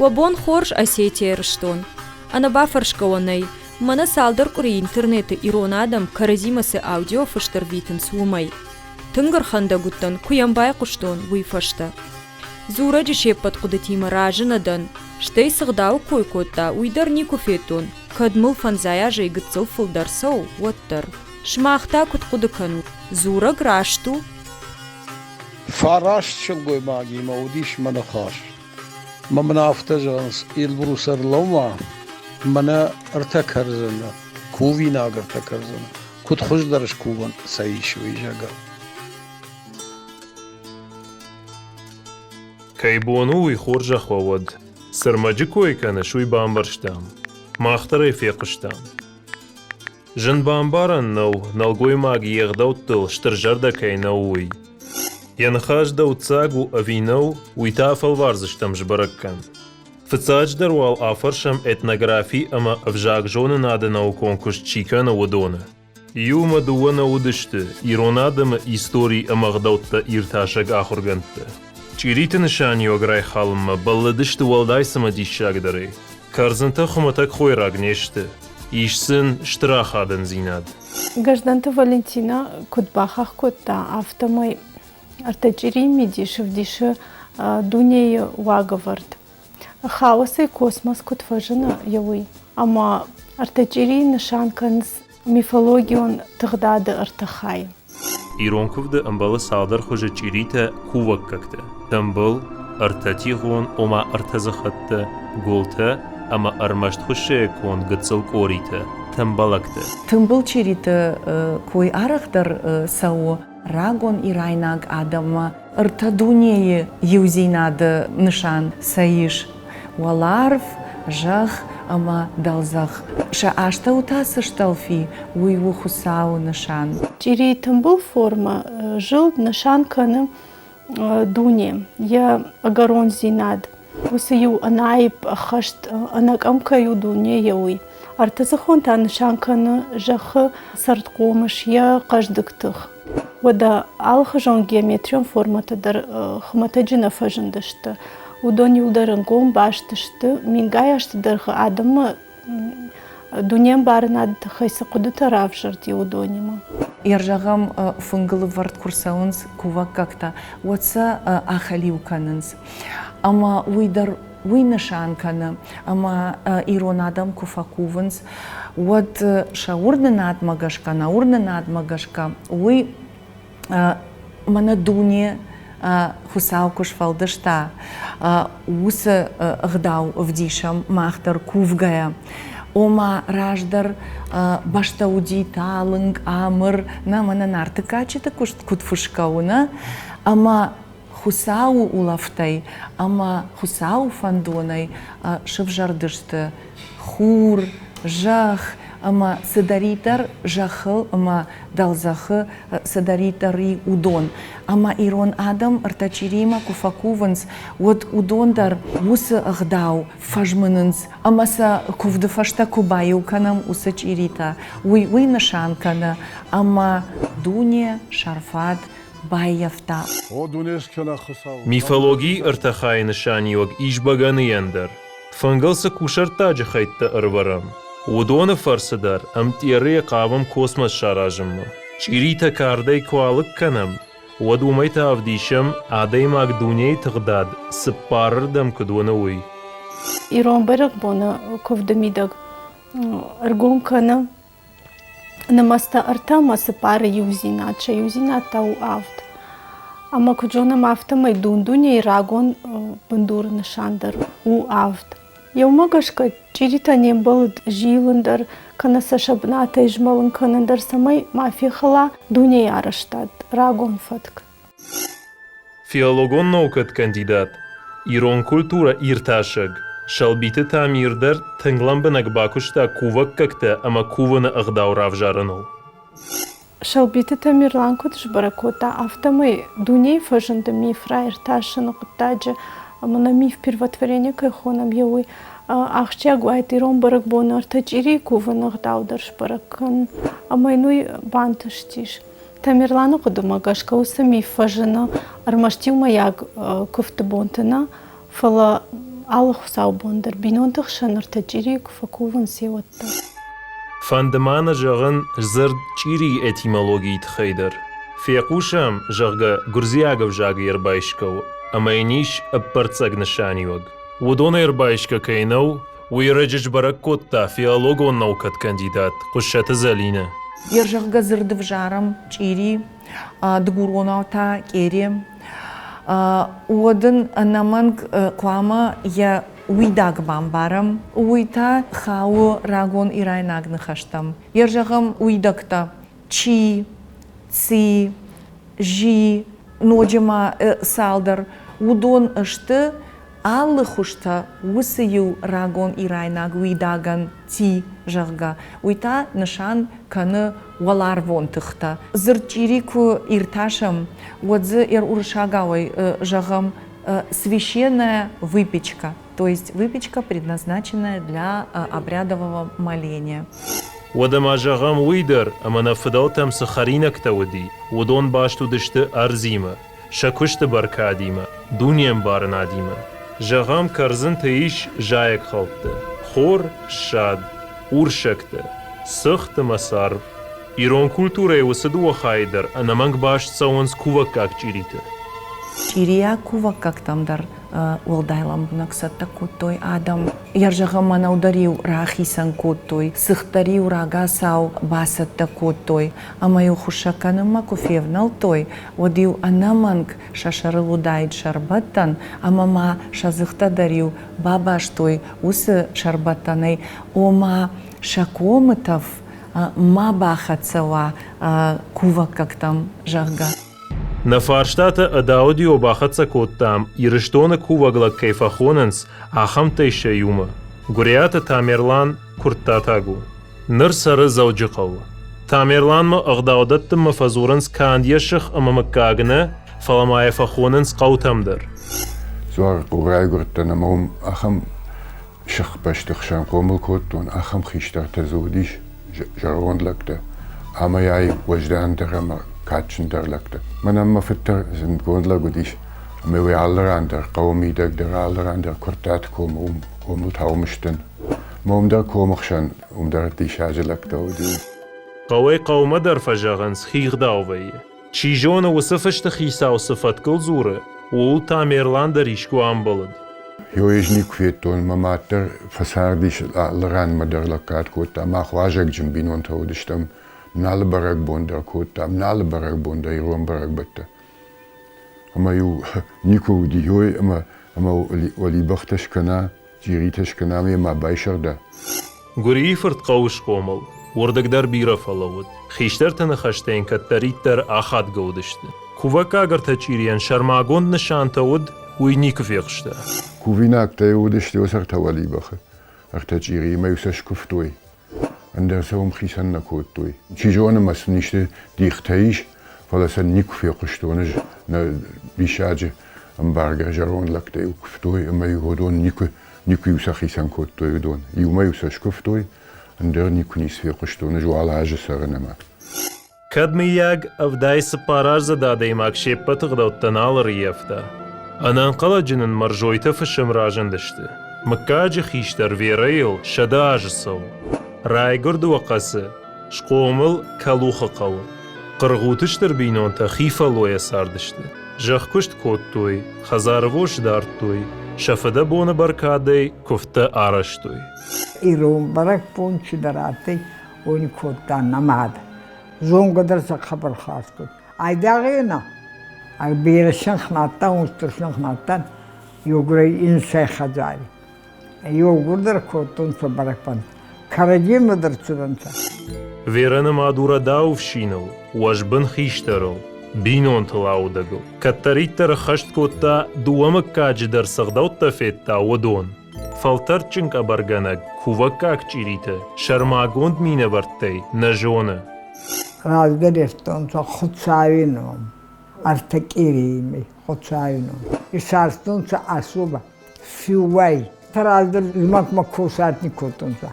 وبون خورش أسيتيرشتون أنا بافرشكوني منا سالدر قري интернеты إيرون آدم كرزيمس أوديو فشتر فيتن سومي تنگر خندا گوتن كوينباي قشتون ويفشتا زورا جشيبت قدتي مراجنا دن شتي سغداو كوي كوتا ويدر نيكو فيتون كدمل فنزايا جاي گتسو فلدرسو وطر شماختا كت قدكنو زورا گراشتو فاراش شلقوي ماجي موديش منخاش ما منافتجانس البروسر لوما منا ارتكرزنا كوفي ناغ ارتكرزنا كنت خوش درش كوبان سايش ويجاقا كيبونو ويخورجا خوود سرمجكوي كان شوي بامبرشتام ما اختري في قشتام جن بامبارن نو نلقوي ماغي يغدو تل شترجردا كينووي ينخاج دو تساقو أفينو ويتافل وارزشتم جبركن فتساج دروال آفرشم اتنغرافي أما أفجاق جون نادنو كونكوش تشيكان ودونه يوم دوانا ودشت إيرونادم إستوري أما غدوتا إيرتاشق آخرغنت چيريت نشاني وغراي خالم بلدشت والدايسما ديشاق داري كارزنتا خمتك خوي راغنيشت إيشسن شتراخادن زيناد Гражданка Валентина Кутбахах Кутта автомой артачери медишев дише дуней ваговард. Хаосы космос кутфажина яви. Ама артачери нишанканс мифологион тгдады артахай. إيرونكوفد أمبال سادر خوش چيريتا كووككتا تنبال ارتاتيغون وما ارتزختا قولتا أما أرمشت خوشي كون قدسل كوريتا تنبالكتا تنبال چيريتا كوي أرخدر سو راغون إيرايناغ آدم ارتدوني يوزيناد نشان سايش والارف جخ أما دالزخ شاشتا утасышталфи уйву хусау нышан. Чири тымбыл форма жил нышан каны дуне. Я агарон зинад. Усаю анайп хашт анакамкаю дуне яуи. Артазахон та нышан каны жахы сарткомыш я каждыктых. Вада алхажон геометрион формата дар хматаджина фажындышты. Удон юлдарынгом баштышты, мингаяшты дырхы адымы дунем барынады хайсы куды тарав жырды удонима. Яржагам фынгылы вард курсаунс кувак как-то. Ватса ахалиуканынс. Ама уйдар уйнышанканы, ама иронадам куфакувынс. Вот шаурнынад магашка, наурнынад магашка. Уй мана дуне хусаукуш фалдышта, усы гдау вдишам махтар кувгая, ома раждар баштауди талынг амыр на мана нарты качета кутфушкауна, ама хусау улафтай, ама хусау фандонай шывжардышты хур, жах, ама садаритар жахыл, ама далзахы садаритари удон. Ама ирон адам артачирима куфакуванс, вот удондар усы агдау фажмынынс, ама са кувды фашта кубаю канам усы чирита, уй нашанкана, ама дуне шарфат байяфта. ميفولوجي ارتخاي نشاني وق إيش بغاني يندر فنگلس كوشر تاج خيت أرورم ودون فرسدر أم تيري قابم كوسمس شاراجم چيريتا كاردي كوالك كنم ودوميتا أفديشم عادي ماك دونيي تغداد سبارر دم كدونوي إيران برق بونا كوفدميدق أرقون كنا نمستا أرتا سبار يوزينات شا يوزينات تاو آفت أما كجونا مافتا ما يدون دونيي راغون بندور نشاندر و آفت يوم غشكا چيريتا نيمبل جيلندر كنا سشبناتا يجملن كنندر سماي ما في خلا دونيي عرشتاد راغون فتك فيولوجون نوكت كانديدات إيران كولتورا إيرتاشق شالبيت تعمير در تنگلن بنك باكوشتا كووك ككتا أما كوونا أغداو رافجارنو شالبيت تعمير لانكوتش برакота автомой дуней фажында миф раирташын قطاجة أما миф первотворение кайхонам яуи ахча гуайт ирон барак бонар тачири кувана غداو درش баракан أما инуй бантыштиш Тамерлану кудумагашка уса миф фажына армаштил маяг куфты бонтына фала алых саубондер бинонтых шанарта ҷирик факуван севатта. Фандамана жагын зырд чири этимологиит хейдер. Фиакушам жага гурзиагов жага ербайшков, амайниш аппарцаг нишаниог. Удона ербайшка кейнау, уйраджич бараккотта фиологон наукат кандидат, кушата залина. Ержагга зырдыв жарам чири, дгуронаута кери, уодын наманг квама я уйдаг бамбарам, уйта хау рагон ирайнаг нахаштам. Ержагам уйдакта чи, ци, жи, ноджама салдар, удон ашты, аллы хушта усыю рагон ирайнаг уйдаган ти жагга. Уйта нышан каны валар вонтыхта. Зырчирику ирташам, водзы уршагавай жагам священная выпечка, то есть выпечка, предназначенная для обрядового моления. ودما جغم ويدر اما نفدوتم سخرينك تودي ودون باشتو دشت ارزيمه شكشت بركاديمه دونيم بارناديمه جغم كرزن تيش جايك خلطه خور شاد اورشكته سخت مسار ايرون كولتوره وسدو خايدر انا منك باش تسونس كوكاك جيريته Чирия кува как там дар улдайлам бунаксата кутой адам. Яржага мана ударил рахисан кутой, сыхтарил рагасау басата кутой. Амаю хушаканы макуфевнал той, одил анаманг шашарыл удайт шарбаттан, амама шазыхта дарил бабаш той усы шарбаттанай, ома шакомытов ма бахацава кува как там жага. На фарштата адаудио бахатса коттам ирштона куваглак кейфахоненс ахам тейшаюма. Гуриата Тамерлан курттатагу. Нырсары заujиқау. Тамерлан ма ағдаудаттым ма фазуранс кандияшық ама маккагна фаламайфахоненс қаутамдар. Зуар гурайгурттана маум ахам шық баштықшан қомыл коттун ахам хиштарта зудиш жаргондлакта. Ама яй вождандырама качындарлакта. Манамма фиттер зин гонлагудиш меwe allerander qawmidag der allerander kortat kom om taumsten mom der komachshan der dishajelakta odi قوي قوم در فجاغنس خيغ داوي تشيجون وصفشت خيسا وصفت كل زورة و تاميرلان دريشكو عم بلد Joejni kveton mamater fasardish alleran maderlakat kota ma khwajak jimbin on tawdishtam nalbarak bondar kota nalbarak bondar irombarak batta ama yu niko di hoy ama wali bakhtash kana jiritash kana me ma baisharda غريفرت قوش قومل وردك در بيرا فلود خيشتر تنخشتين كتريت در آخاد گودشت كوفاكا اگر تچيريان شرماغوند نشان تود وينيك فيقشتا Kuvinak te udishti osar tawali bakhe. Artachiri ma yusash kuftoi. Ander saum khisan na kotoi. Chijona mas nishte dichtaish falasan nik fiqshtonish na bishaje am barger jaron lakte kuftoi ma yuhodon nik yusakhisan kotoi don. Yuma yusash kuftoi ander nik nis fiqshtonish wala haje saranama. كدمياغ افداي سباراج زدادي ماك شيبت غدوتنال ريفتا انا انقل جنن مرجويتا في الشمراجن دشت مكاج خيشتر فيريل شداج سو رايغرد وقاسه شقومل كالوخ قو قرغوتشتر بينون تخيفة لويا ساردشت جاخكشت كوتوي خزاروش دارتوي شفدا بون بركادي كفتا آرشتوي ایرون برک پونچ دراتي ونی کوتا نماد زون قدر خبر خاص کن ایداغینا ای بیرشن خناتا مسترشن خناتا یوگری انسای خجاری یوگر در کوتون سو برک پند کارجیم در چودن سا Верена мадура даувшинал, уажбын хиштарал, бинон талаудагал. Каттариттар хашт котта дуамак каджидар сагдаута фетта водон. Фалтарчинг абарганаг, кувакак чирита, шармагонд мине варттей, нажона. رازگرفتون سا خود ساوینم ارتکیریمی خود ساوینم ایسارستون سا اسوبا فیووی ترازگر زمک مکوسات نیکوتون سا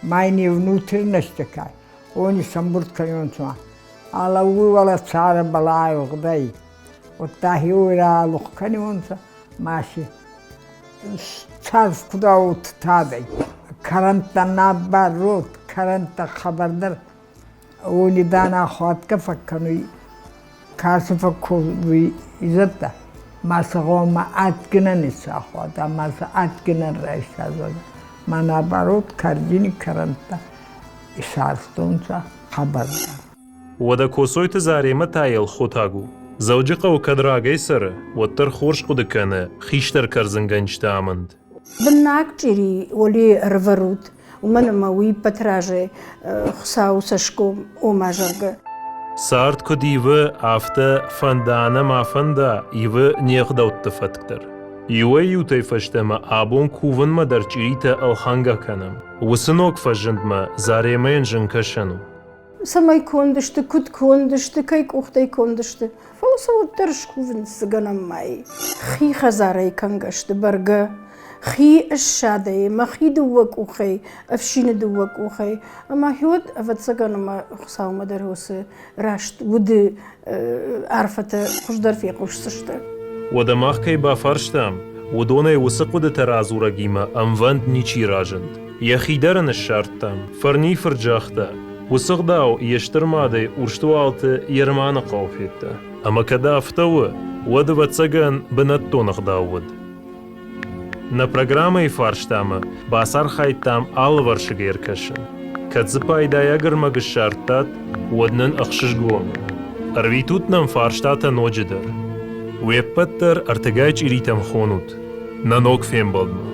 ماینی ونوتر نشتکای اونی سنبورد کنیون سا على ولا صار بلاي وغداي والتاهي ولا لخ کنیون سا ماشي صرف کداوت تادی کرنتا نبرود کرنتا خبردار اونی دانا خواهد که فکنوی کارس فکوی ایزده مسقو ما اتگنه نیسا خواهد مسا اتگنه رئیس ازده من برود کردینی کرنتا صرفتونسا خبردار ودا كوسويت زاريمة تايل خوتاغو زوجقة وكدراغي سر وتر خورش قدكنا خيشتر كرزنگنج تامند بناك جيري ولي رفروت ومن موي بتراجي خساو سشكو وماجرغ سارت كو ديوه آفتا فندانا ما فندا ايوه نيغدوت تفتكتر يوه يوتي فشتما آبون كوون ما در جيريتا الخانگا كنم وسنوك فجند ما زاريمين جنكشنو سماي كوندشت كود كوندشت كايك اختي كوندشت فلسو ترشكوفن سغنم ماي خي خزاري كنگشت برغ خي الشادي ما خي دوك وخي افشين دوك وخي اما هيود افت سغنم خساو مدرهوس راشت ود عرفت خشدر في قشسشت ودماغ كي بافرشتام ودوني وسقود ترازورا جيما اموند نيچي راجند يخيدرن الشارتام فرني فرجاختا وسقداو يشترمادي ورشتوالت يرمان قوفيتا اما كدا فتوه ود واتسغن بنتو نخداود на программой фарштама басар хайтам алваршигер кашин кадзпай даягер магшартат воднен ахшишгом арвитутнам фарштата ноджидер веппаттер артагайч иритам хонут нанок фембалма